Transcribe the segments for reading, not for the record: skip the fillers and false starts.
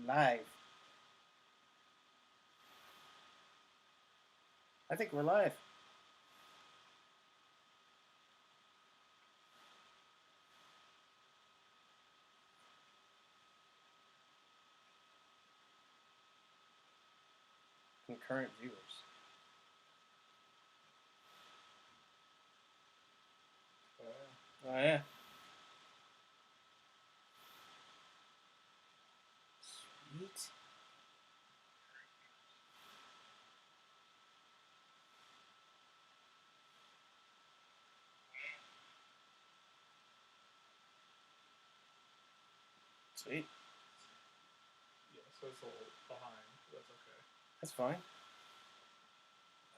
Live. I think we're live. Concurrent viewers. Oh yeah. Sweet. Sweet. Yeah, so it's a little behind. That's okay. That's fine.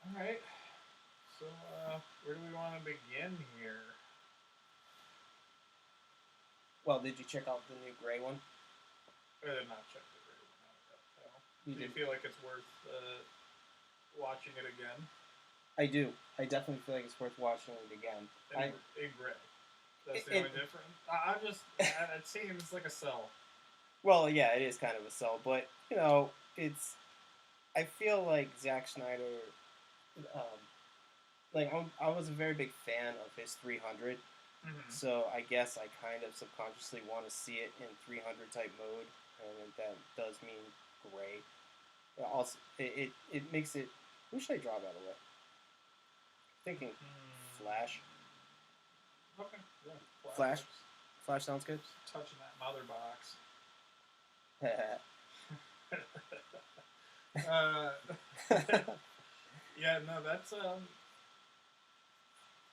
All right. So, where do we want to begin here? Well, did you check out the new gray one? I did not check the grade one out. You Do you did. feel like it's worth watching it again? I do. I definitely feel like it's worth watching it again. In gray. That's the only difference. It seems like a sell. Well, yeah, it is kind of a sell, but you know, it's. I feel like Zack Snyder. I was a very big fan of his 300, so I guess I kind of subconsciously want to see it in 300 type mode, and that does mean gray. Also, it makes it. Who should I draw, by the way? Thinking Flash. Okay. Yeah. Flash. Flash sounds good. Just touching that mother box. Yeah, no, that's I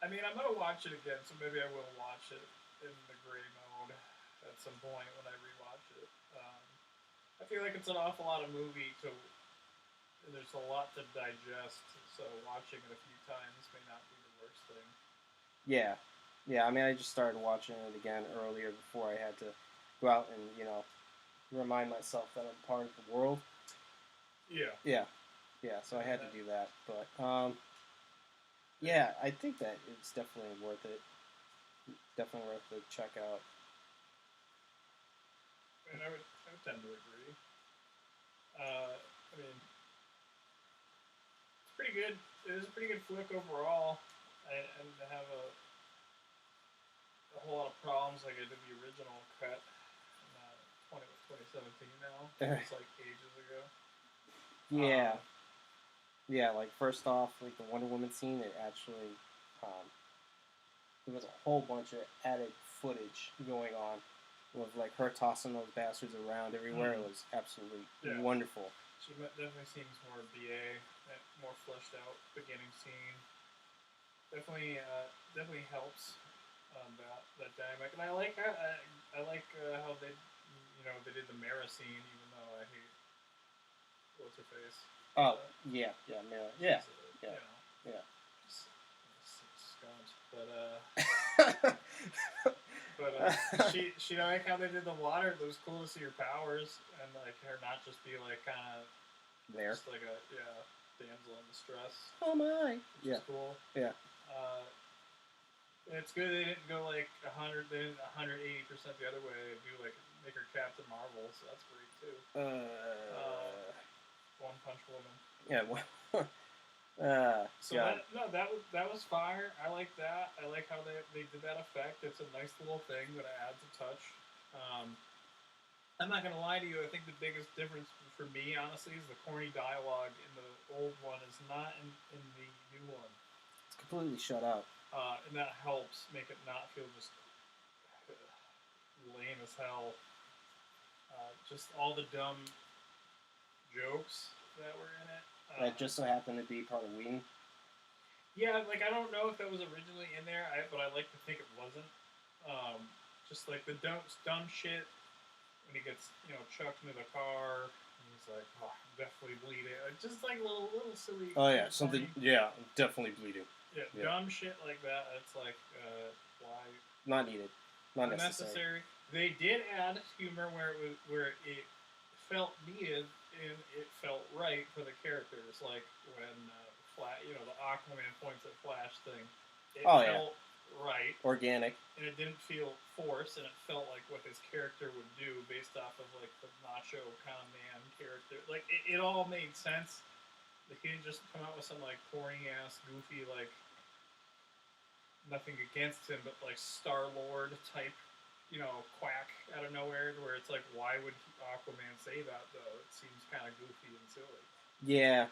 mean, I'm gonna watch it again, so maybe I will watch it in the gray mode at some point when I rewatch it. I feel like it's an awful lot of movie to. There's a lot to digest, so watching it a few times may not be the worst thing. Yeah, yeah. I mean, I just started watching it again earlier before I had to go out and remind myself that I'm part of the world. Yeah. Yeah, yeah. So I had to do that, but yeah, I think that it's definitely worth it. Definitely worth the check out. And I would tend to agree. I mean, it's pretty good. It is a pretty good flick overall. I didn't have a whole lot of problems like I did the original cut. 2017 now. It's like ages ago. Yeah. Yeah, like first off, like the Wonder Woman scene, it actually there was a whole bunch of added footage going on with like her tossing those bastards around everywhere. It was absolutely wonderful. She definitely seems more BA, more fleshed out beginning scene. Definitely helps that dynamic, and I like how they did the Mara scene, even though I hate what's her face. Oh yeah, Mara, yeah. Scunt, but she I like how they did the water. It was cool to see her powers and like her not just be like kind of there, just like a damsel in distress. Oh my, which is cool. Yeah. It's good they didn't go like 100, they didn't 180% the other way. They do like make her Captain Marvel, so that's great too. One Punch Woman. Yeah. That was fire. I like that. I like how they did that effect. It's a nice little thing that adds a touch. I'm not gonna lie to you. I think the biggest difference for me, honestly, is the corny dialogue in the old one is not in the new one. It's completely shut out. And that helps make it not feel just lame as hell. Just all the dumb jokes that were in it. That just so happened to be part of Whedon. Yeah, like I don't know if that was originally in there, but I like to think it wasn't. Just like the dumb shit when he gets chucked into the car, and he's like, "Oh, I'm definitely bleeding." Just like little silly. Oh yeah, something. Yeah, I'm definitely bleeding. Yeah, dumb shit like that. It's like, why? Not needed. Not necessary. They did add humor where it felt needed and it felt right for the characters. Like when the Aquaman points at Flash thing. It felt right, organic. and it didn't feel forced, and it felt like what his character would do based off of like the macho kind of man character. Like it all made sense. Like he didn't just come out with some like corny ass, goofy like nothing against him, but like Star Lord type, quack out of nowhere. Where it's like, why would Aquaman say that though? It seems kind of goofy and silly. Yeah.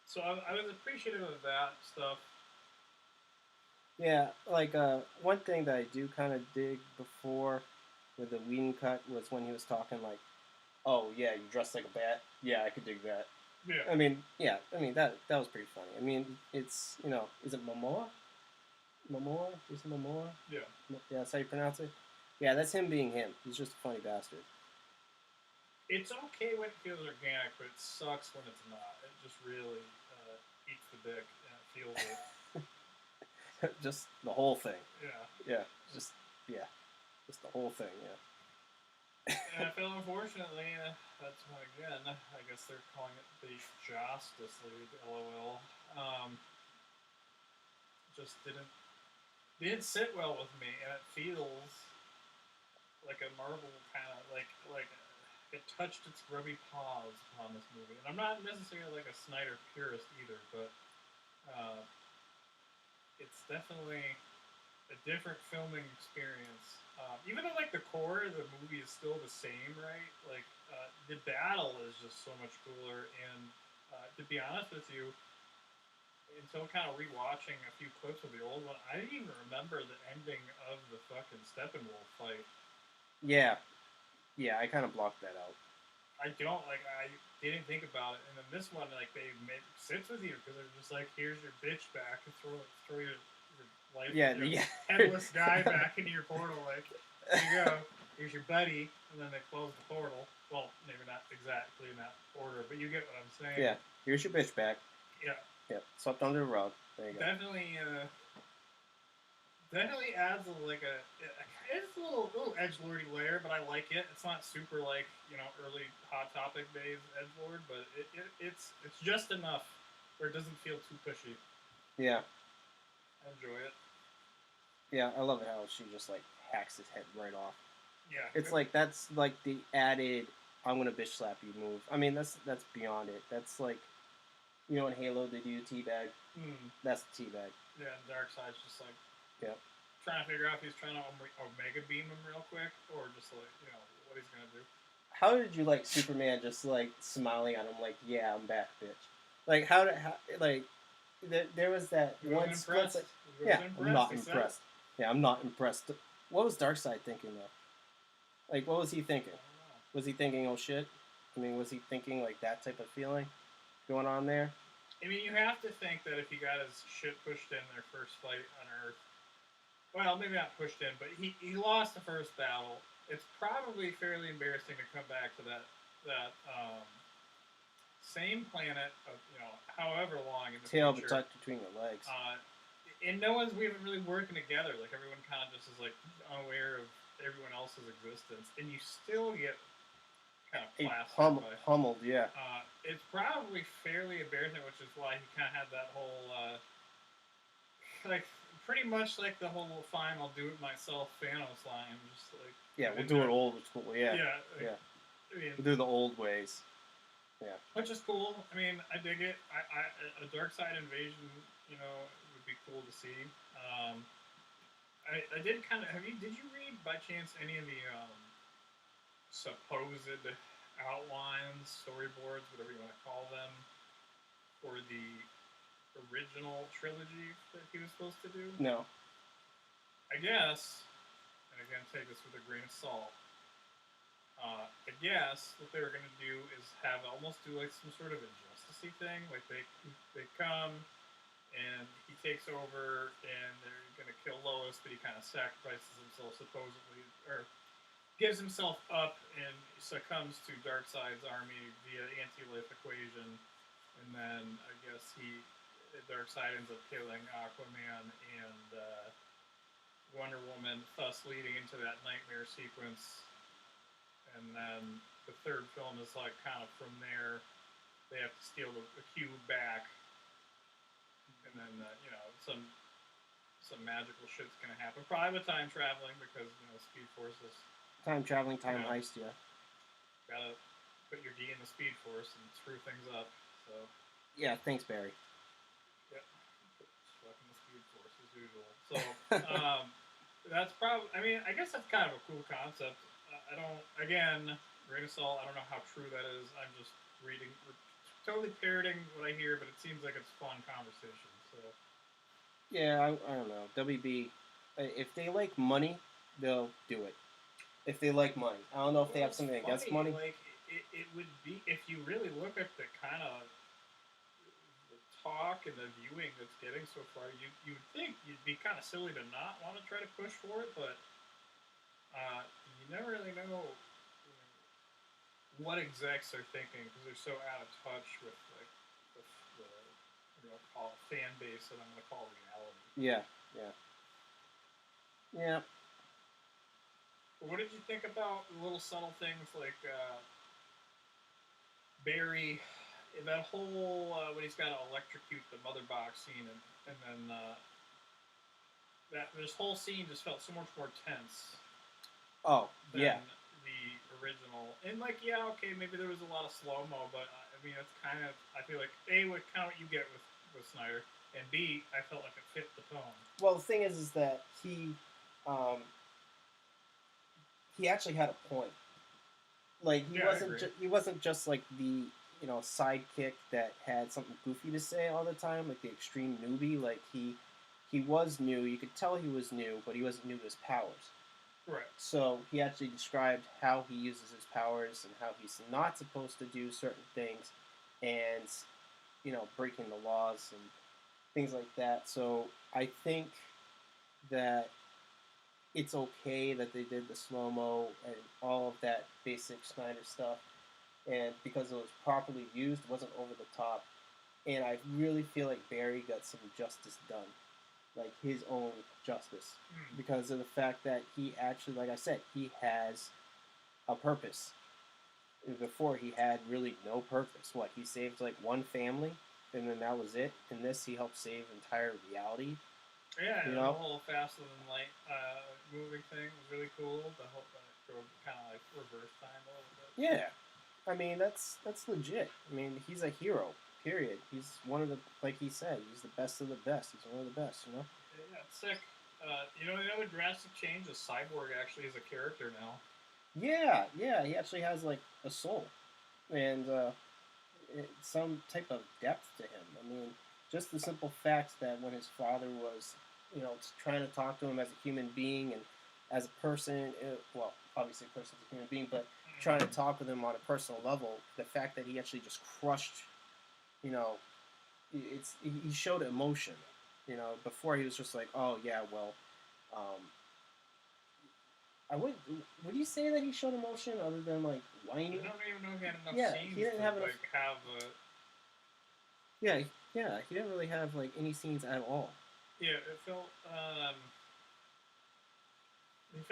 So I was appreciative of that stuff. Yeah, like one thing that I do kind of dig before with the Whedon cut was when he was talking like, "Oh yeah, you dress like a bat. Yeah, I could dig that." Yeah. I mean, that was pretty funny. I mean, it's is it Momoa? Momoa? Jason Momoa? Yeah. Yeah, that's how you pronounce it. Yeah, that's him being him. He's just a funny bastard. It's okay when it feels organic, but it sucks when it's not. It just really eats the dick and it feels it. Just the whole thing. Yeah. Yeah. Just the whole thing. Yeah. And I feel unfortunately, that's again. I guess they're calling it the Justice League. LOL. Just didn't sit well with me, and it feels like a Marvel kind of like it touched its grubby paws upon this movie. And I'm not necessarily like a Snyder purist either, but it's definitely a different filming experience. Even though like the core of the movie is still the same, right? Like the battle is just so much cooler. And to be honest with you, until kind of rewatching a few clips of the old one, I didn't even remember the ending of the fucking Steppenwolf fight. Yeah. Yeah, I kind of blocked that out. I didn't think about it, and then this one, like sits with you because they're just like, here's your bitch back, and throw your life, headless guy back into your portal. Like, here you go, here's your buddy, and then they close the portal. Well, maybe not exactly in that order, but you get what I'm saying. Yeah, here's your bitch back. Yeah. Yep, swept under the rug. There you go. Definitely adds it's a little edgelordy layer, but I like it. It's not super like early Hot Topic days edgelord, but it's just enough where it doesn't feel too pushy. Yeah, I enjoy it. Yeah, I love it how she just like hacks his head right off. Yeah, it's like that's like the added I'm gonna bitch slap you move. I mean that's beyond it. That's like in Halo they do teabag. That's the teabag. Yeah, and Darkseid's just like trying to figure out if he's trying to Omega beam him real quick or just like what he's gonna do. How did you like Superman just like smiling at him like, yeah, I'm back, bitch? Like there was that one split. Yeah, I'm not impressed. Yeah, I'm not impressed. What was Darkseid thinking though? Like, what was he thinking? Was he thinking, oh shit? I mean, was he thinking like that type of feeling going on there? I mean, you have to think that if he got his shit pushed in their first fight on Earth, well, maybe not pushed in, but he lost the first battle. It's probably fairly embarrassing to come back to that same planet of however long in the tail future. tucked between your legs. And we haven't really working together. Like everyone kind of just is like unaware of everyone else's existence, and you still get kind of plastered pummeled. Yeah. It's probably fairly embarrassing, which is why he kind of had that whole like pretty much like the whole "fine, I'll do it myself" Thanos line. Just like we'll do it old school. Yeah. Yeah. I mean, we'll do the old ways. Yeah. Which is cool. I mean, I dig it. A Darkseid invasion, would be cool to see. I did kind of. Did you read by chance any of the supposed outlines, storyboards, whatever you want to call them, for the original trilogy that he was supposed to do? No. I guess, and again, take this with a grain of salt. I guess what they were going to do is have almost do like some sort of injustice-y thing. Like they come and he takes over and they're going to kill Lois, but he kind of sacrifices himself supposedly, or gives himself up and succumbs to Darkseid's army via anti-life equation. And then I guess Darkseid ends up killing Aquaman and Wonder Woman, thus leading into that nightmare sequence. And then the third film is like kind of from there, they have to steal the cube back, and then some some magical shit's gonna happen. Probably with time traveling because Speed Force is time traveling, time heist. Yeah. Gotta put your D in the Speed Force and screw things up. So. Yeah. Thanks, Barry. Yep. Fucking the Speed Force as usual. So. That's probably. I mean, I guess that's kind of a cool concept. I don't. Again, grain of salt. I don't know how true that is. I'm just reading, totally parroting what I hear, but it seems like it's fun conversation. So. Yeah, I don't know. WB, if they like money, they'll do it. If they like money, I don't know if they have something against money. Like it would be if you really look at the kind of talk and the viewing that's getting so far, you'd think you'd be kind of silly to not want to try to push for it, but you never really know what execs are thinking because they're so out of touch with like the what do I call it, fan base that I'm going to call reality. Yeah. What did you think about the little subtle things like Barry? That whole when he's got to electrocute the mother box scene, and then that this whole scene just felt so much more tense. Oh than the original, and like okay, maybe there was a lot of slow mo, but I mean it's kind of I feel like A, what kind of what you get with Snyder, and B, I felt like it fit the tone. Well, the thing is that he actually had a point. Like he wasn't just like the sidekick that had something goofy to say all the time, like the extreme newbie. Like he was new. You could tell he was new, but he wasn't new to his powers. Right. So he actually described how he uses his powers and how he's not supposed to do certain things, and breaking the laws and things like that. So I think that it's okay that they did the slow mo and all of that basic Snyder stuff, and because it was properly used, it wasn't over the top, and I really feel like Barry got some justice done, like his own justice, because of the fact that he actually, like I said, he has a purpose. Before he had really no purpose. What, he saved like one family, and then that was it. In this, he helped save entire reality. Yeah, the whole faster than light moving thing was really cool. The whole kind of like reverse time a little bit. Yeah, I mean that's legit. I mean he's a hero. Period. He's one of the, like he said, he's the best of the best. He's one of the best. Yeah, it's sick. A drastic change is Cyborg actually is a character now. Yeah, he actually has like a soul, and some type of depth to him. I mean, just the simple fact that when his father was, trying to talk to him as a human being and as a person, well, obviously a person's a human being, but trying to talk with him on a personal level, the fact that he actually just crushed, he showed emotion. Before he was just like, oh yeah, well, would you say that he showed emotion other than like whining? I don't even know if he had enough scenes he didn't to have enough. Have Yeah, he didn't really have like any scenes at all. Yeah, it felt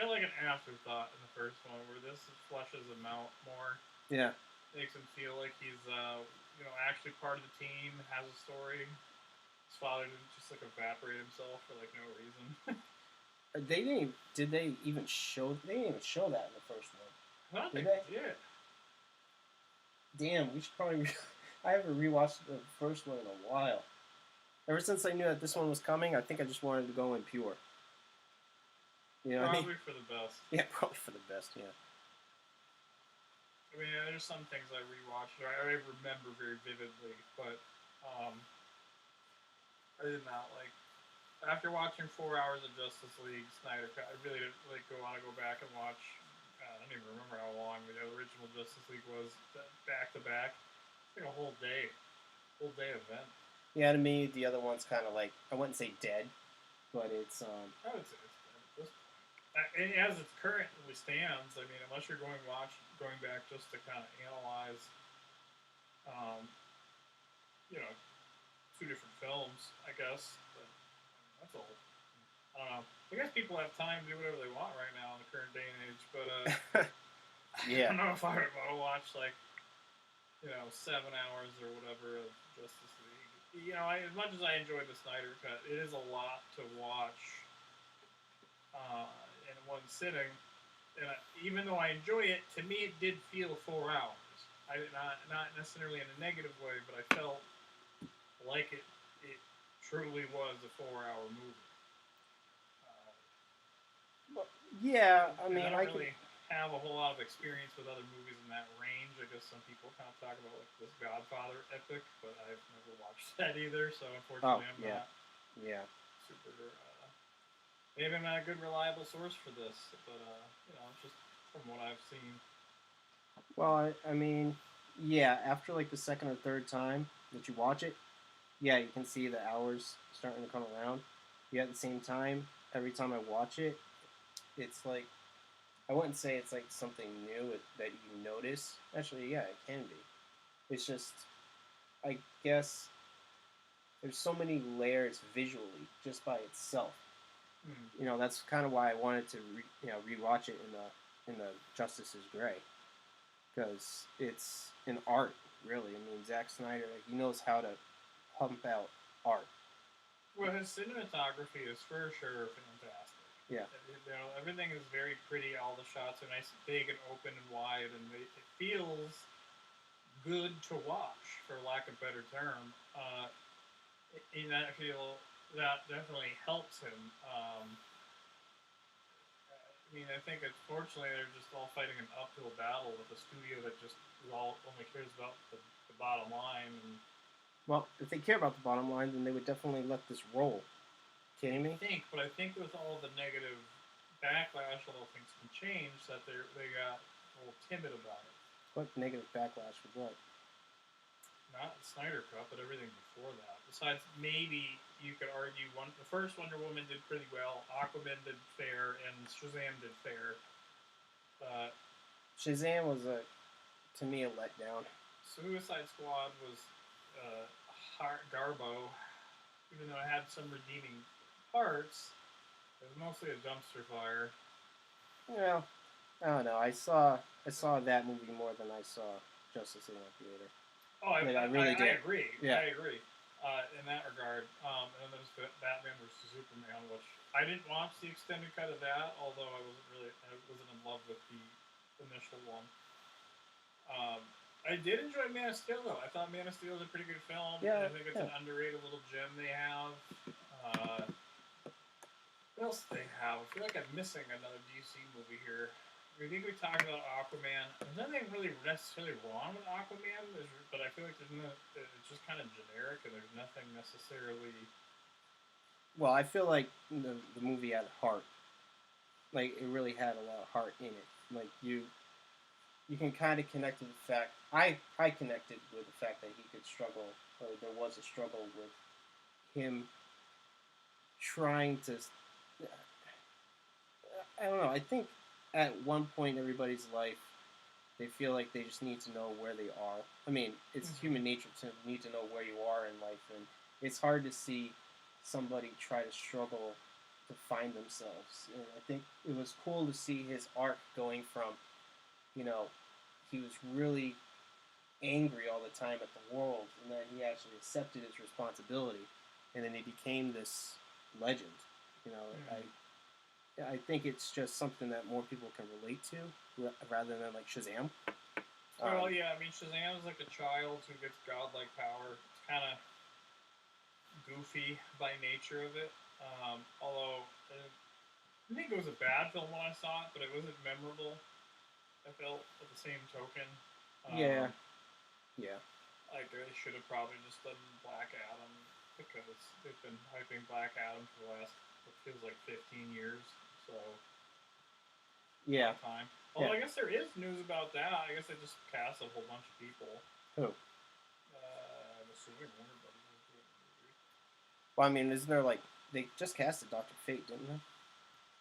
like an afterthought in the first one, where this fleshes him out more. Yeah, makes him feel like he's actually part of the team, has a story. His father didn't just like evaporate himself for like no reason. Did they even show? They didn't even show that in the first one. I thought they did. Damn, we should probably. I haven't rewatched the first one in a while. Ever since I knew that this one was coming, I think I just wanted to go in pure. Probably for the best. Yeah, probably for the best. Yeah. I mean, there's some things I rewatched or I remember very vividly, but I did not like. After watching 4 hours of Justice League Snyder Cut, I really didn't want to go back and watch. I don't even remember how long the original Justice League was back to back. It's like a whole day event. Yeah, to me, the other one's kind of like, I wouldn't say dead, but it's I would say it's dead at this point. And as it currently stands, I mean, unless you're going back just to kind of analyze, two different films, I guess. But that's all. I don't know. I guess people have time to do whatever they want right now in the current day and age, but yeah. I don't know if I would want to watch 7 hours or whatever of Justice League. as much as I enjoy the Snyder Cut, it is a lot to watch in one sitting. And even though I enjoy it, to me it did feel 4 hours. I not necessarily in a negative way, but I felt like it truly was a 4 hour movie. Well, yeah, I And I mean, don't I can. really have a whole lot of experience with other movies in that range. I guess some people kind of talk about like this Godfather epic, but I've never watched that either. So Oh, unfortunately, I'm yeah, not yeah. super. Maybe I'm not a good reliable source for this, but just from what I've seen. Well, I mean, yeah. After like the second or third time that you watch it, yeah, you can see the hours starting to come around. Yet at the same time, every time I watch it, it's like I wouldn't say it's like something new that you notice. Actually, yeah, it can be. It's just I guess there's so many layers visually just by itself. Hmm. That's kind of why I wanted to rewatch it in the Justice is Gray, because it's an art really. I mean, Zack Snyder, like, he knows how to pump out art. Well, his cinematography is for sure fantastic. Yeah. Everything is very pretty. All the shots are nice, big, and open and wide, and it feels good to watch, for lack of a better term. And I feel that definitely helps him. I mean, I think unfortunately they're just all fighting an uphill battle with a studio that just all only cares about the bottom line. And Well, if they care about the bottom line, then they would definitely let this roll. Kidding me? but I think with all the negative backlash, although things can change, that they got a little timid about it. What negative backlash with what? Not the Snyder Cut, but everything before that. Besides, maybe you could argue the first Wonder Woman did pretty well, Aquaman did fair, and Shazam did fair. Shazam was to me a letdown. Suicide Squad was Garbo, even though it had some redeeming parts. It was mostly a dumpster fire. Well, I don't know. I saw that movie more than I saw Justice League on theater. Oh, I really did. I agree. Yeah. I agree. In that regard, and then there's Batman versus Superman, which I didn't watch the extended cut of that, although I wasn't in love with the initial one. I did enjoy Man of Steel though. I thought Man of Steel was a pretty good film. Yeah. I think it's an underrated little gem they have. What else do they have? I feel like I'm missing another DC movie here. I think we talked about Aquaman. There's nothing really necessarily wrong with Aquaman, but I feel like it's just kind of generic, and there's nothing necessarily. Well, I feel like the movie had heart. Like, it really had a lot of heart in it. Like, you can kind of connect to the fact I connected with the fact that he could struggle, or there was a struggle with him trying to. I don't know. I think at one point in everybody's life, they feel like they just need to know where they are. I mean, it's human nature to need to know where you are in life, and it's hard to see somebody try to struggle to find themselves. And I think it was cool to see his arc going from, he was really angry all the time at the world, and then he actually accepted his responsibility, and then he became this legend. You know, I think it's just something that more people can relate to, rather than like Shazam. Well, yeah, I mean, Shazam is like a child who gets godlike power. It's kind of goofy by nature of it. Although I think it was a bad film when I saw it, but it wasn't memorable. I felt at the same token. Yeah. Like they should have probably just done Black Adam, because they've been hyping Black Adam for the last what feels like 15 years. So yeah. Time. Although I guess there is news about that. I guess they just cast a whole bunch of people. Who? I'm assuming Warner Brothers is doing the movie. Well, I mean, isn't there like they just casted Dr. Fate, didn't they?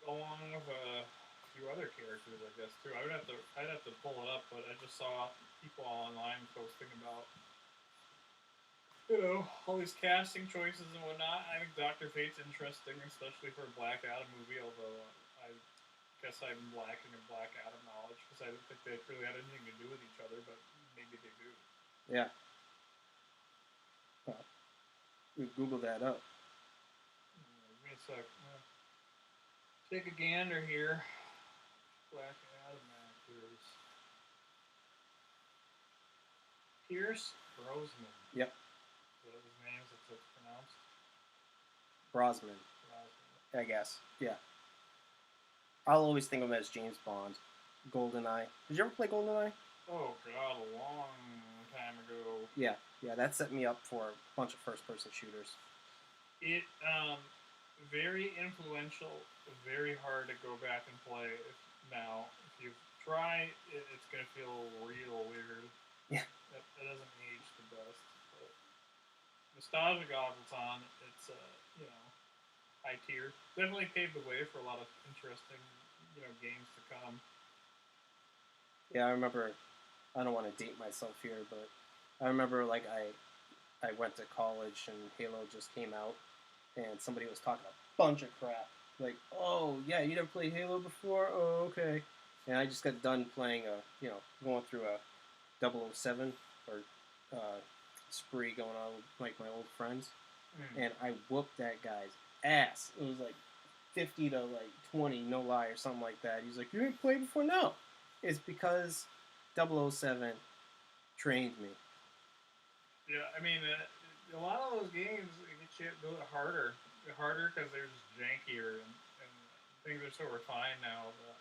Along with a few other characters, I guess too. I'd have to pull it up, but I just saw people online posting about all these casting choices and whatnot. I think Dr. Fate's interesting, especially for a Black Adam movie. Although I guess I'm lacking in Black Adam knowledge because I don't think they really had anything to do with each other, but maybe they do. Yeah. Well, We Google that up. Give me a sec. Take a gander here. Black Adam actors. Pierce Brosnan. Yep. Is that his name? Is it pronounced? Brosnan. I guess. Yeah. I'll always think of him as James Bond. GoldenEye. Did you ever play GoldenEye? Oh god, a long time ago. Yeah. Yeah, that set me up for a bunch of first-person shooters. It, very influential, very hard to go back and play now. If you try, it's going to feel real weird. Yeah. It doesn't age the best. But nostalgia goggles on, it's, high tier. Definitely paved the way for a lot of interesting, games to come. Yeah, I remember, I don't want to date myself here, but I remember, like, I went to college and Halo just came out, and somebody was talking a bunch of crap. Like, oh, yeah, you never played Halo before? Oh, okay. And I just got done playing going through a 007 or spree going on with, like, my old friends. And I whooped that guy's ass. It was, like, 50 to, like, 20, no lie, or something like that. He's like, you didn't play before? No. It's because 007 trained me. Yeah, I mean, a lot of those games get you a little harder because they're just jankier and things are so refined now that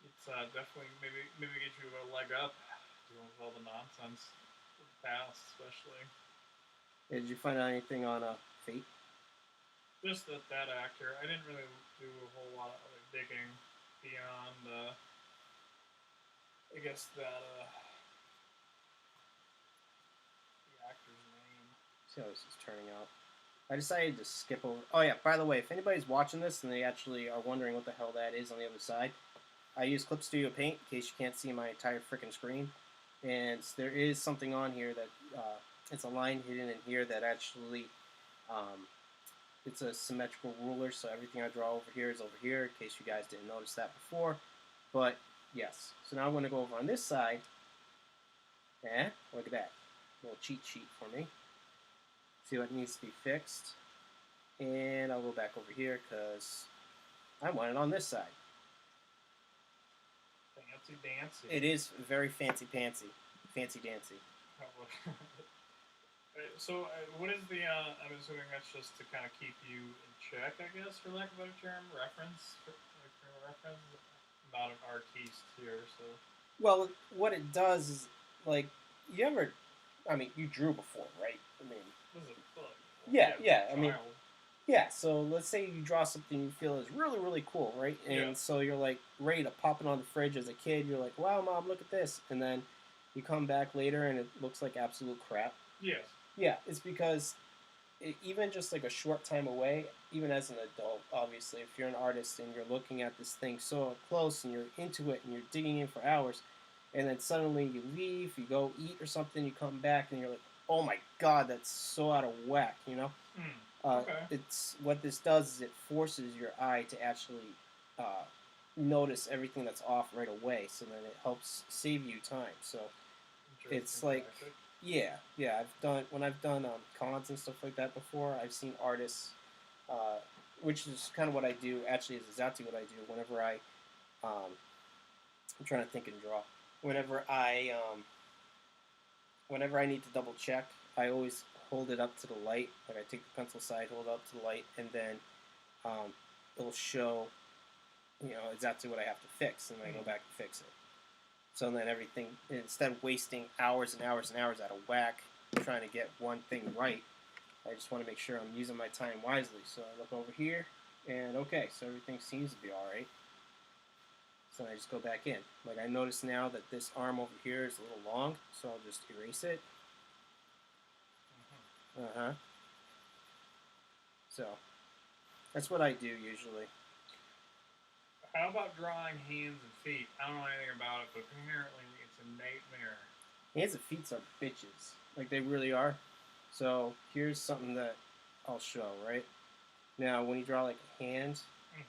it's definitely maybe get you a leg up dealing with all the nonsense of the past, especially. Did you find out anything on Fate? Just that actor, I didn't really do a whole lot of other digging beyond, I guess that actor's name. See how this is turning out. I decided to skip over. Oh yeah, by the way, if anybody's watching this and they actually are wondering what the hell that is on the other side, I use Clip Studio Paint in case you can't see my entire freaking screen. And there is something on here that it's a line hidden in here that actually it's a symmetrical ruler, so everything I draw over here is over here. In case you guys didn't notice that before, but yes. So now I'm going to go over on this side. Look at that. Little cheat sheet for me. See what needs to be fixed. And I'll go back over here because I want it on this side. Fancy dancy. It is very fancy pantsy. Fancy dancy. So, what is the, I'm assuming that's just to kind of keep you in check, I guess, for lack of a better term, reference? Not an artiste here, so. Well, what it does is, like, you drew before, right? I mean, this is a book. Yeah. I mean, yeah. So let's say you draw something you feel is really, really cool, right? And so you're like ready to pop it on the fridge as a kid. You're like, wow, mom, look at this. And then you come back later and it looks like absolute crap. Yes. Yeah, it's because even just like a short time away, even as an adult, obviously, if you're an artist and you're looking at this thing so close and you're into it and you're digging in for hours, and then suddenly you leave, you go eat or something, you come back and you're like, oh my god, that's so out of whack, you know? Okay. It's what this does is it forces your eye to actually notice everything that's off right away, so then it helps save you time. So it's like, yeah. When I've done cons and stuff like that before, I've seen artists, which is kind of what I do. Actually, is exactly what I do whenever I'm trying to think and draw. Whenever I need to double check, I always hold it up to the light. Like I take the pencil side, hold it up to the light, and then it'll show, exactly what I have to fix, and then I go back and fix it. So then everything, instead of wasting hours and hours and hours out of whack trying to get one thing right, I just want to make sure I'm using my time wisely. So I look over here, and okay, so everything seems to be all right. So I just go back in. Like I notice now that this arm over here is a little long, so I'll just erase it. So that's what I do usually. How about drawing hands and feet? I don't know anything about it, but apparently it's a nightmare. Hands and feet are bitches. Like they really are. So here's something that I'll show, right? Now when you draw like a hand, it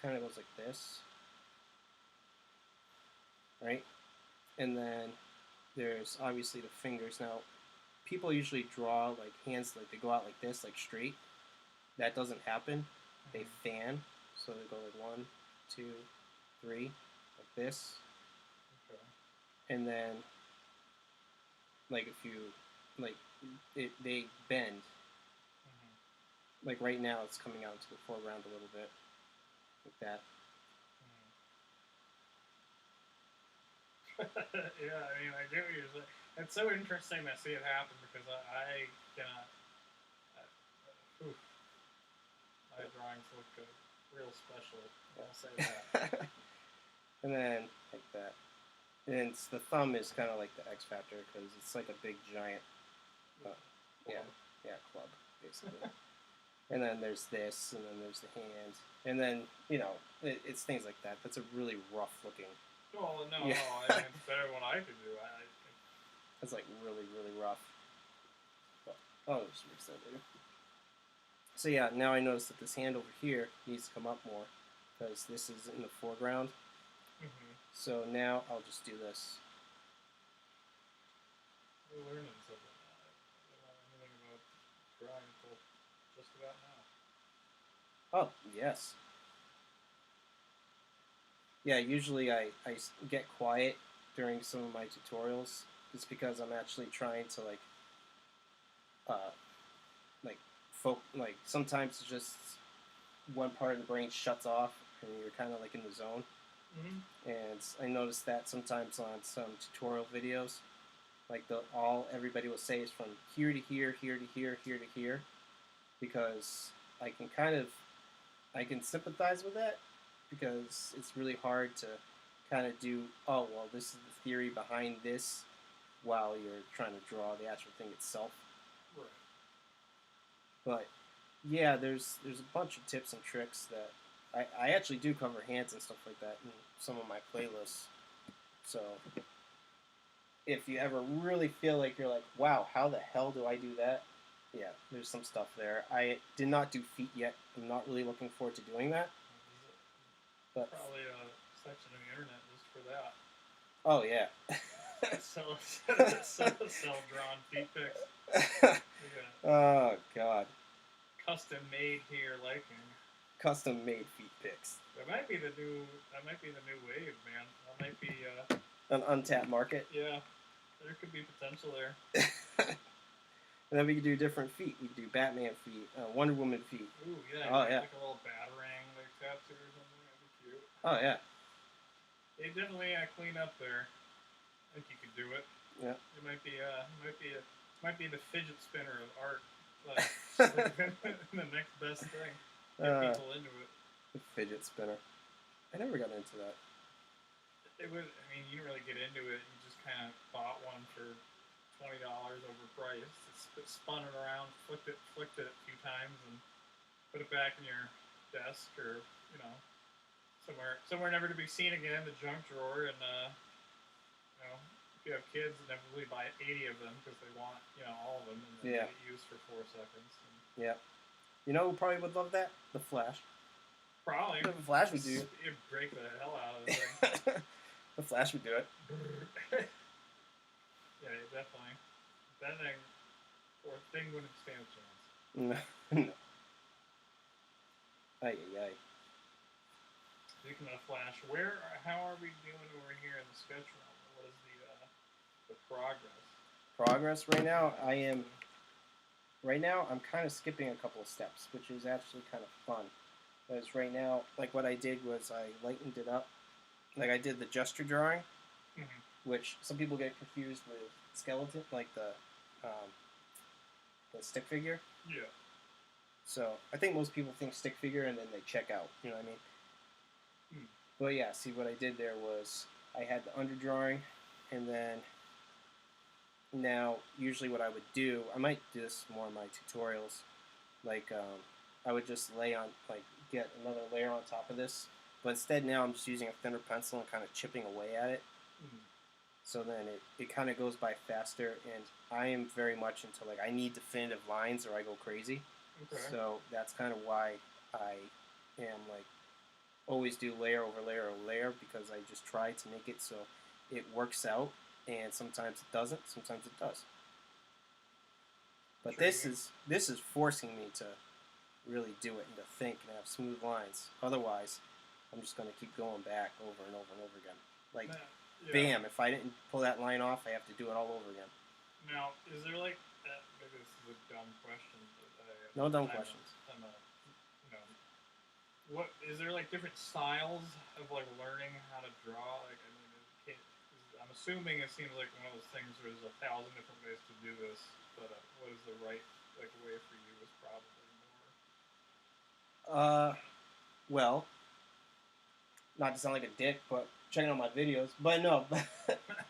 kind of goes like this. Right? And then there's obviously the fingers. Now people usually draw like hands, like they go out like this, like straight. That doesn't happen. They fan, so they go like 1, 2, 3, like this. Okay. And then, like if you, like, they bend. Like right now, it's coming out into the foreground a little bit, like that. Yeah, I mean, I get what you're saying. It's so interesting to see it happen because I cannot. Oof, my drawings look real special. I'll say that. And then like that. And the thumb is kind of like the X Factor because it's like a big giant, club basically. And then there's this, and then there's the hand, and then it's things like that. That's a really rough looking. Well, no, I mean, it's better than what I could do. That's like really, really rough. But I'll just mix that later. So yeah, now I notice that this hand over here needs to come up more because this is in the foreground. So now I'll just do this. We're learning something now. I don't know anything about drawing until just about now. Oh, yes. Yeah, usually I get quiet during some of my tutorials. It's because I'm actually trying to sometimes it's just one part of the brain shuts off and you're kind of like in the zone. And I noticed that sometimes on some tutorial videos, like everybody will say is from here to here, here to here, here to here, because I can sympathize with that because it's really hard to kind of do, oh, well, this is the theory behind this while you're trying to draw the actual thing itself. Right. But yeah, there's a bunch of tips and tricks that I actually do cover hands and stuff like that in some of my playlists. So if you ever really feel like you're like, wow, how the hell do I do that? Yeah, there's some stuff there. I did not do feet yet. I'm not really looking forward to doing that. But probably a section of the internet just for that. Oh yeah. Sell drawn feet pics. Yeah. Oh god. Custom made to your liking. Custom made feet pics. That might be the new wave, man. That might be an untapped market. Yeah, there could be potential there. And then we could do different feet. We could do Batman feet, Wonder Woman feet. Ooh, yeah. Oh yeah. Like a little batarang like tattoo or something. That'd be cute. Oh yeah. They definitely clean up there. I think you could do it. Yeah. It might be the fidget spinner of art. The next best thing. Get people into it. The fidget spinner. I never got into that. It was. I mean, you didn't really get into it. You just kind of bought one for $20 overpriced. It spun it around, flicked it a few times, and put it back in your desk or somewhere never to be seen again. The junk drawer, and if you have kids, inevitably buy 80 of them because they want all of them, and then get used for 4 seconds. Yeah. You know who probably would love that? The Flash. Probably. The Flash would do it. It'd break the hell out of the thing. The Flash would do it. Yeah, definitely. That thing wouldn't stand a chance. No. Ay. Speaking of Flash, how are we doing over here in the sketch realm? What is the progress? Progress right now, I'm kind of skipping a couple of steps, which is actually kind of fun. Because right now, like what I did was I lightened it up. Like I did the gesture drawing, which some people get confused with skeleton, like the stick figure. Yeah. So I think most people think stick figure and then they check out. You know what I mean? But yeah, see what I did there was I had the underdrawing, and then now usually what I would do, I might do this more in my tutorials, like I would just get another layer on top of this, but instead now I'm just using a thinner pencil and kind of chipping away at it. So then it kind of goes by faster, and I am very much into I need definitive lines or I go crazy. Okay. So that's kind of why I am always do layer over layer over layer, because I just try to make it so it works out, and sometimes it doesn't, sometimes it does. But this is forcing me to really do it and to think and have smooth lines. Otherwise, I'm just going to keep going back over and over and over again. Like, bam! If I didn't pull that line off, I have to do it all over again. Now, is there like maybe this is a dumb question? No dumb questions. What is there like different styles of like learning how to draw? Like, I mean, I'm assuming it seems like one of those things where there's 1,000 different ways to do this, but what is the right like way for you is probably more. Well, not to sound like a dick, but checking out my videos. But no,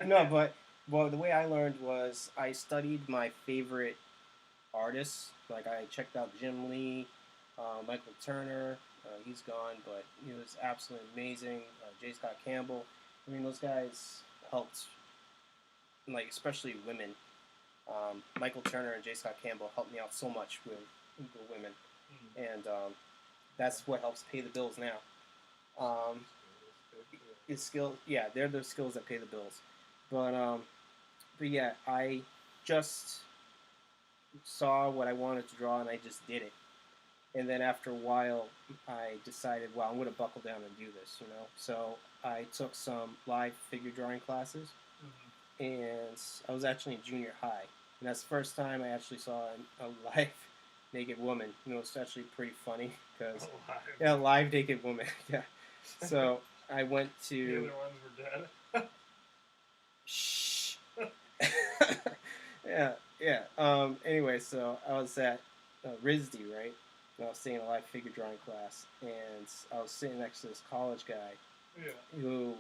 no, but well, the way I learned was I studied my favorite artists. Like I checked out Jim Lee, Michael Turner. He's gone, but he was absolutely amazing. J. Scott Campbell. I mean, those guys helped, like especially women. Michael Turner and J. Scott Campbell helped me out so much with the women, and that's what helps pay the bills now. His skill, yeah, they're the skills that pay the bills. But yeah, I just saw what I wanted to draw and I just did it. And then after a while, I decided, well, I'm going to buckle down and do this, you know. So I took some live figure drawing classes, and I was actually in junior high, and that's the first time I actually saw a live naked woman. You know, it's actually pretty funny because live naked woman, yeah. So I went to. The other ones were dead. Shh. Yeah. Anyway, so I was at RISD, right? And I was taking a live figure drawing class, and I was sitting next to this college guy who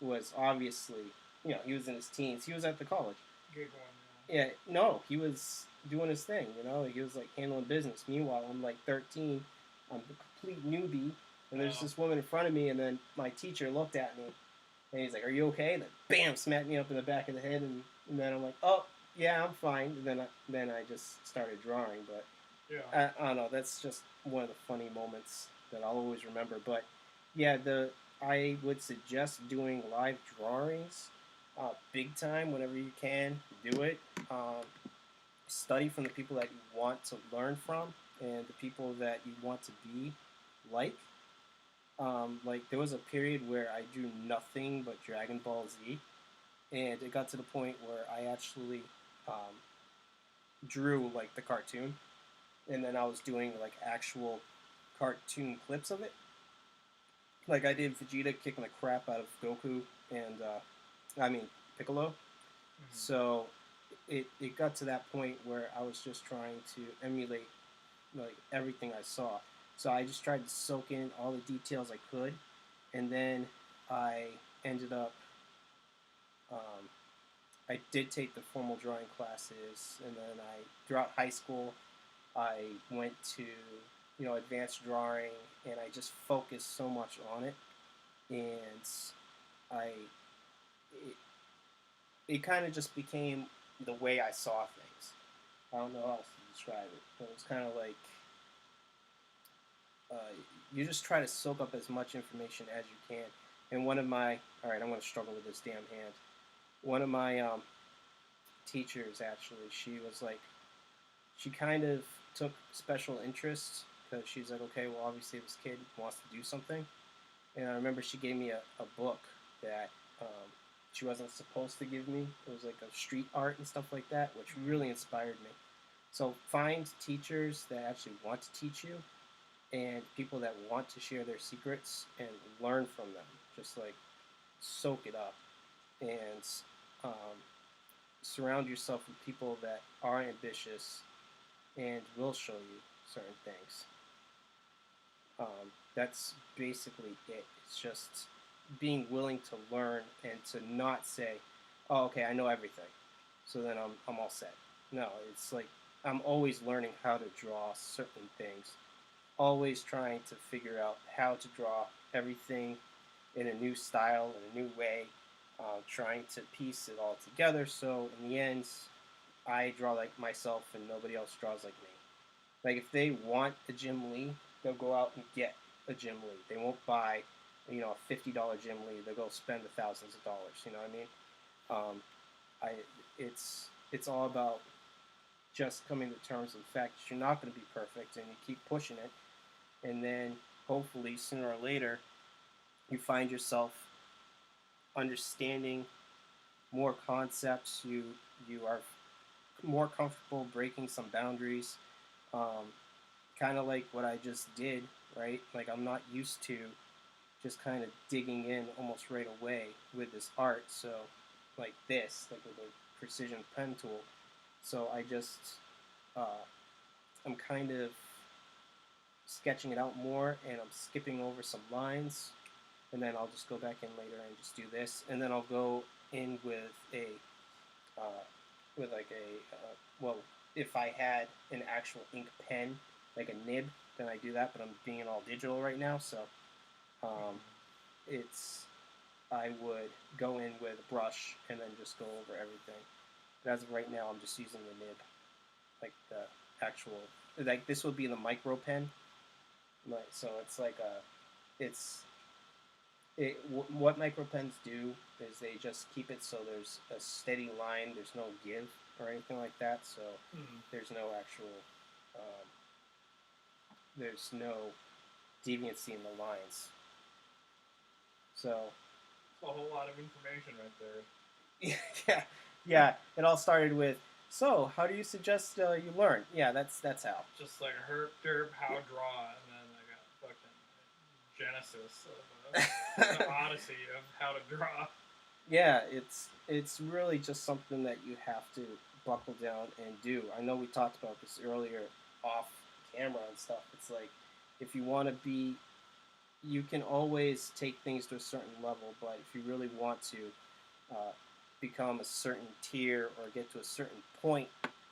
was obviously, you know, he was in his teens. He was at the college. Good one. Yeah, no, he was doing his thing, you know. He was like handling business. Meanwhile, I'm like 13. I'm a complete newbie, and there's this woman in front of me, and then my teacher looked at me, and he's like, "Are you okay?" And then, bam, smacked me up in the back of the head, and then I'm like, "Oh, yeah, I'm fine." And then I just started drawing, but I don't know. That's just one of the funny moments that I'll always remember. But yeah, I would suggest doing live drawings, big time whenever you can. Do it. Study from the people that you want to learn from and the people that you want to be like. Like there was a period where I drew nothing but Dragon Ball Z, and it got to the point where I actually drew like the cartoon, and then I was doing like actual cartoon clips of it. Like I did Vegeta kicking the crap out of Goku and Piccolo. So it got to that point where I was just trying to emulate like everything I saw. So I just tried to soak in all the details I could, and then I ended up. I did take the formal drawing classes, and then throughout high school, I went to advanced drawing, and I just focused so much on it, and it kind of just became the way I saw things. I don't know how else to describe it, but it was kind of like you just try to soak up as much information as you can. And one of my, all right, I'm going to struggle with this damn hand. One of my teachers, actually, she kind of took special interest because she's like, okay, well, obviously this kid wants to do something. And I remember she gave me a book that she wasn't supposed to give me. It was like a street art and stuff like that, which really inspired me. So find teachers that actually want to teach you and people that want to share their secrets and learn from them. Just like soak it up and surround yourself with people that are ambitious and will show you certain things. That's basically it. It's just being willing to learn and to not say, "Oh, okay, I know everything, so then I'm all set." No, it's like I'm always learning how to draw certain things, always trying to figure out how to draw everything in a new style, in a new way, trying to piece it all together. So in the end, I draw like myself and nobody else draws like me. Like if they want a Jim Lee, they'll go out and get a Jim Lee. They won't buy, a $50 Jim Lee. They'll go spend the thousands of dollars. You know what I mean? It's all about just coming to terms with the fact that you're not going to be perfect, and you keep pushing it, and then hopefully sooner or later you find yourself understanding more concepts. You are more comfortable breaking some boundaries, um, kind of like what I just did, right? Like I'm not used to just kind of digging in almost right away with this art. So like this, like with a precision pen tool. So I just uh, I'm kind of sketching it out more, and I'm skipping over some lines, and then I'll just go back in later and just do this, and then I'll go in uh, with like well, if I had an actual ink pen, like a nib, then I do that. But I'm being all digital right now, so it's I would go in with a brush and then just go over everything. But as of right now, I'm just using the nib, like the actual, like this would be the micro pen. Like, so it's like it's what micro pens do is they just keep it so there's a steady line. There's no give or anything like that. So there's no actual, um, there's no deviancy in the lines. So a whole lot of information right there. yeah. It all started with. So, how do you suggest you learn? Yeah, that's how. Just like a herp derp how draw, and then I got fucking Genesis of the Odyssey of how to draw. Yeah, it's really just something that you have to buckle down and do. I know we talked about this earlier off camera and stuff. It's like if you want to be, you can always take things to a certain level, but if you really want to become a certain tier or get to a certain point,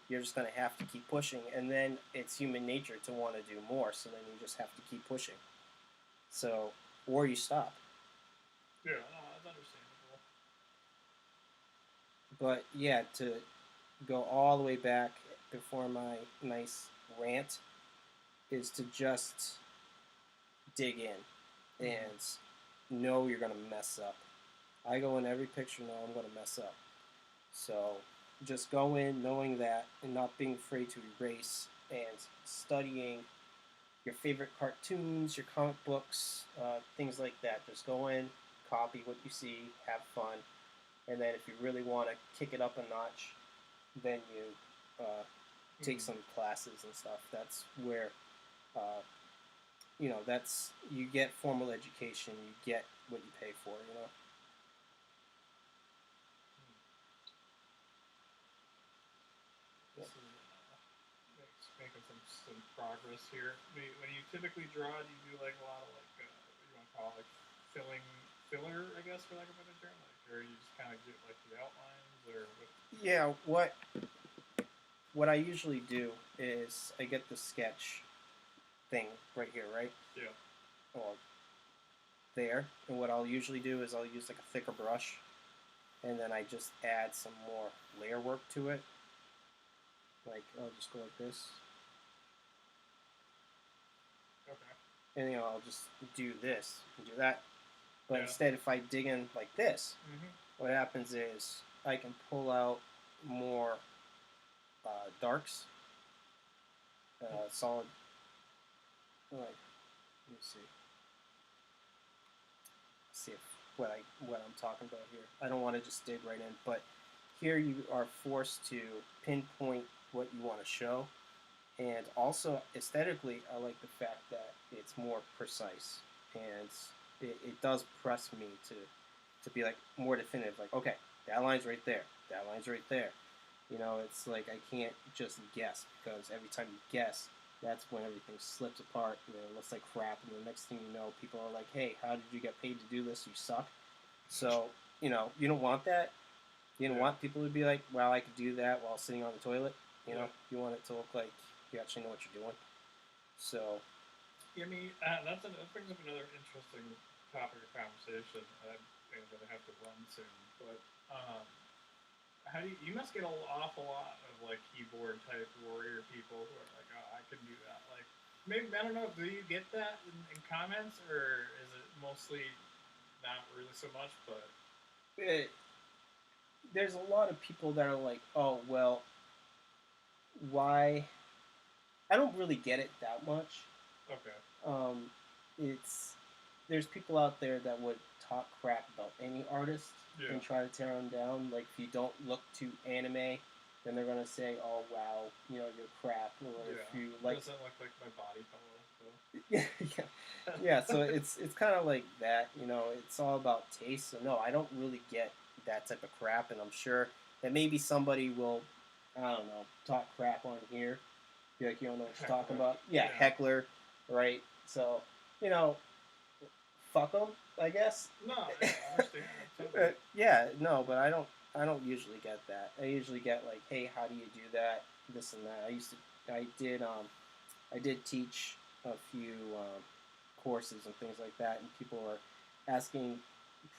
you're just going to have to keep pushing. And then it's human nature to want to do more, so then you just have to keep pushing. So, or you stop. Yeah, no, that's understandable. But yeah, to go all the way back before my nice rant is to just dig in and know you're going to mess up. I go in every picture knowing I'm going to mess up. So just go in knowing that and not being afraid to erase and studying your favorite cartoons, your comic books, things like that. Just go in, copy what you see, have fun, and then if you really want to kick it up a notch, then you take some classes and stuff. That's where that's you get formal education. You get what you pay for. Making some progress here. When you typically draw, do you do like a lot of like what you want to call it, like filler, I guess, for lack of a better term, like, or you just kind of get like the outlines, or what? Yeah, what I usually do is I get the sketch thing right here, right? Yeah. Or there, and what I'll usually do is I'll use like a thicker brush, and then I just add some more layer work to it. Like I'll just go like this. Okay. And I'll just do this and do that. But instead, if I dig in like this, what happens is I can pull out more darks, solid. Like, let me see. See if what I'm talking about here. I don't want to just dig right in, but here you are forced to pinpoint what you want to show. And also, aesthetically, I like the fact that it's more precise. And it does press me to be, like, more definitive. Like, okay, that line's right there. That line's right there. It's like I can't just guess, because every time you guess, that's when everything slips apart, and it looks like crap. And the next thing you know, people are like, hey, how did you get paid to do this? You suck. So, you don't want that. You don't want people to be like, well, I could do that while sitting on the toilet. You want it to look like you actually know what you're doing. So, that brings up another interesting topic of conversation that I'm going to have to run soon. But how do you must get an awful lot of like keyboard type warrior people who are like, oh, I can do that. Like, maybe I don't know. Do you get that in comments, or is it mostly not really so much? But there's a lot of people that are like, oh, well, why I don't really get it that much. Okay. It's there's people out there that would talk crap about any artist and try to tear them down. Like if you don't look to anime, then they're gonna say, "Oh wow, you're crap." Or if you like, doesn't look like my body color. So. yeah. So it's kind of like that. It's all about taste. So no, I don't really get that type of crap, and I'm sure that maybe somebody will, I don't know, talk crap on here. Be like, you don't know what you're talking about. Yeah, heckler, right? So, you know, fuck them, I guess. No, I understand. Yeah, no, but I don't usually get that. I usually get like, hey, how do you do that? This and that. I did teach a few courses and things like that, and people are asking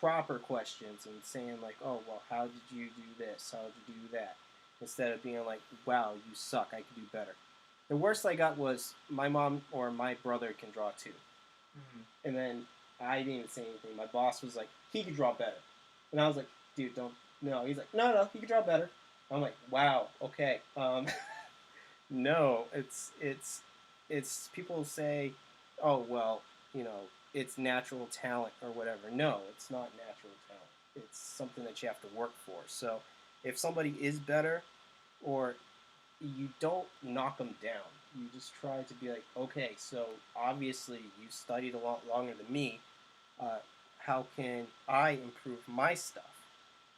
proper questions and saying like, oh, well, how did you do this? How did you do that? Instead of being like, wow, you suck. I could do better. The worst I got was my mom or my brother can draw too. Mm-hmm. And then I didn't even say anything. My boss was like, he could draw better. And I was like, dude, don't. No. He's like, no, he could draw better. I'm like, wow, okay. No, it's people say, oh, well, it's natural talent or whatever. No, it's not natural talent. It's something that you have to work for. So if somebody is better, or you don't knock them down. You just try to be like, okay, so obviously you studied a lot longer than me. How can I improve my stuff?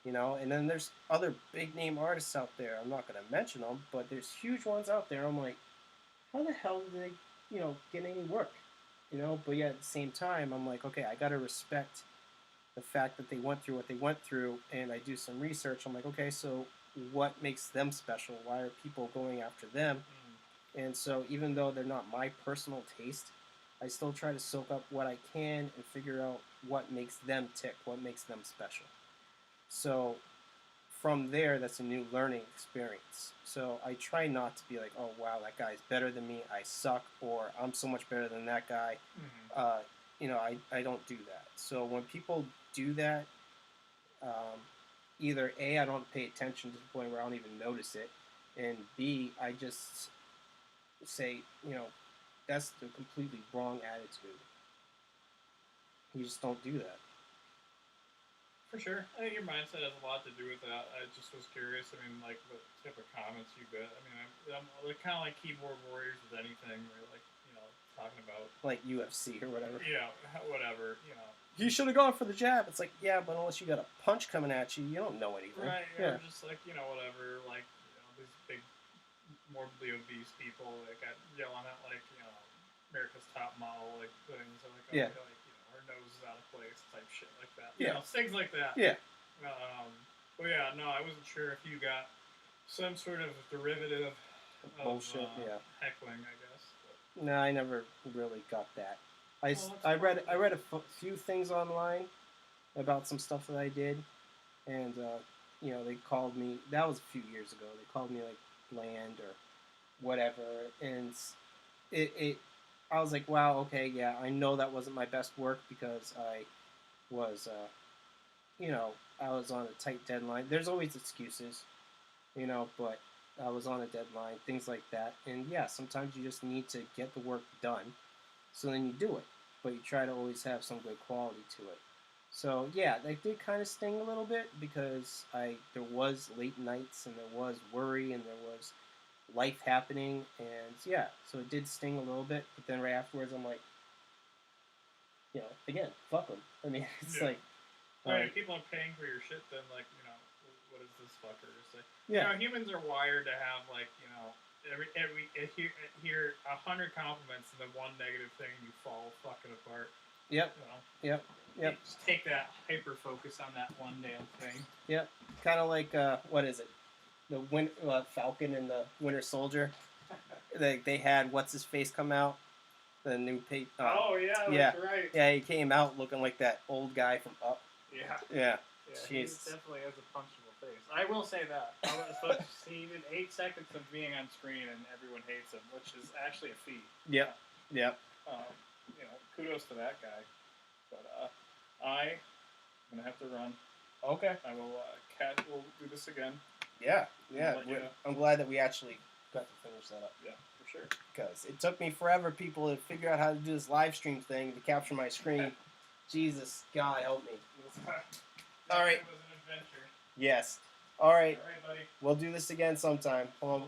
And then there's other big name artists out there. I'm not going to mention them, but there's huge ones out there. I'm like, how the hell did they, get any work? But yet at the same time, I'm like, okay, I got to respect the fact that they went through what they went through, and I do some research. I'm like, okay, so what makes them special? Why are people going after them? And so even though they're not my personal taste, I still try to soak up what I can and figure out what makes them tick, what makes them special. So from there, that's a new learning experience. So I try not to be like, oh, wow, that guy's better than me, I suck, or I'm so much better than that guy. I don't do that. So when people do that, either A, I don't pay attention to the point where I don't even notice it, and B, I just say, that's the completely wrong attitude. You just don't do that. For sure. I think your mindset has a lot to do with that. I just was curious. I mean, like, what type of comments you get. I mean, I'm kind of like keyboard warriors with anything. Where, like, talking about... Like UFC or whatever. Yeah, whatever, You should have gone for the jab. It's like, yeah, but unless you got a punch coming at you, you don't know anything. Right, yeah. Just like, whatever, like, these big, morbidly obese people that got yelling at, like, America's Top Model, like, things. So, like, yeah. Like, her nose is out of place, type shit like that. Yeah. Things like that. Yeah. But yeah, no, I wasn't sure if you got some sort of derivative of bullshit, heckling, I guess. But. No, I never really got that. I read a few things online about some stuff that I did, and they called me. That was a few years ago. They called me like bland or whatever, and I was like, wow, okay, yeah, I know that wasn't my best work because I was, I was on a tight deadline. There's always excuses, but I was on a deadline, things like that. And yeah, sometimes you just need to get the work done, so then you do it. But you try to always have some good quality to it. So yeah, that did kind of sting a little bit because there was late nights and there was worry and there was life happening, and yeah, so it did sting a little bit, but then right afterwards I'm like, again, fuck them. I mean, it's like, if people are paying for your shit, then like, what is this fucker to say? Yeah, humans are wired to have like, every hear 100 compliments and then one negative thing and you fall fucking apart. Yep. Yep. Just take that hyper focus on that one damn thing. Yep. Kind of like what is it? The Falcon and the Winter Soldier. They had what's his face come out, the new oh yeah, that's right. Yeah, he came out looking like that old guy from Up. Yeah. He definitely has a punchable face. I will say that. He did 8 seconds of being on screen and everyone hates him, which is actually a feat. Yep. Kudos to that guy. But I'm gonna have to run. Okay. I will. We'll do this again. Yeah. I'm glad that we actually got to finish that up. Yeah, for sure. Because it took me forever, people, to figure out how to do this live stream thing to capture my screen. Jesus, God help me. All right. It was an adventure. Yes. All right. All right, buddy. We'll do this again sometime. Hold on.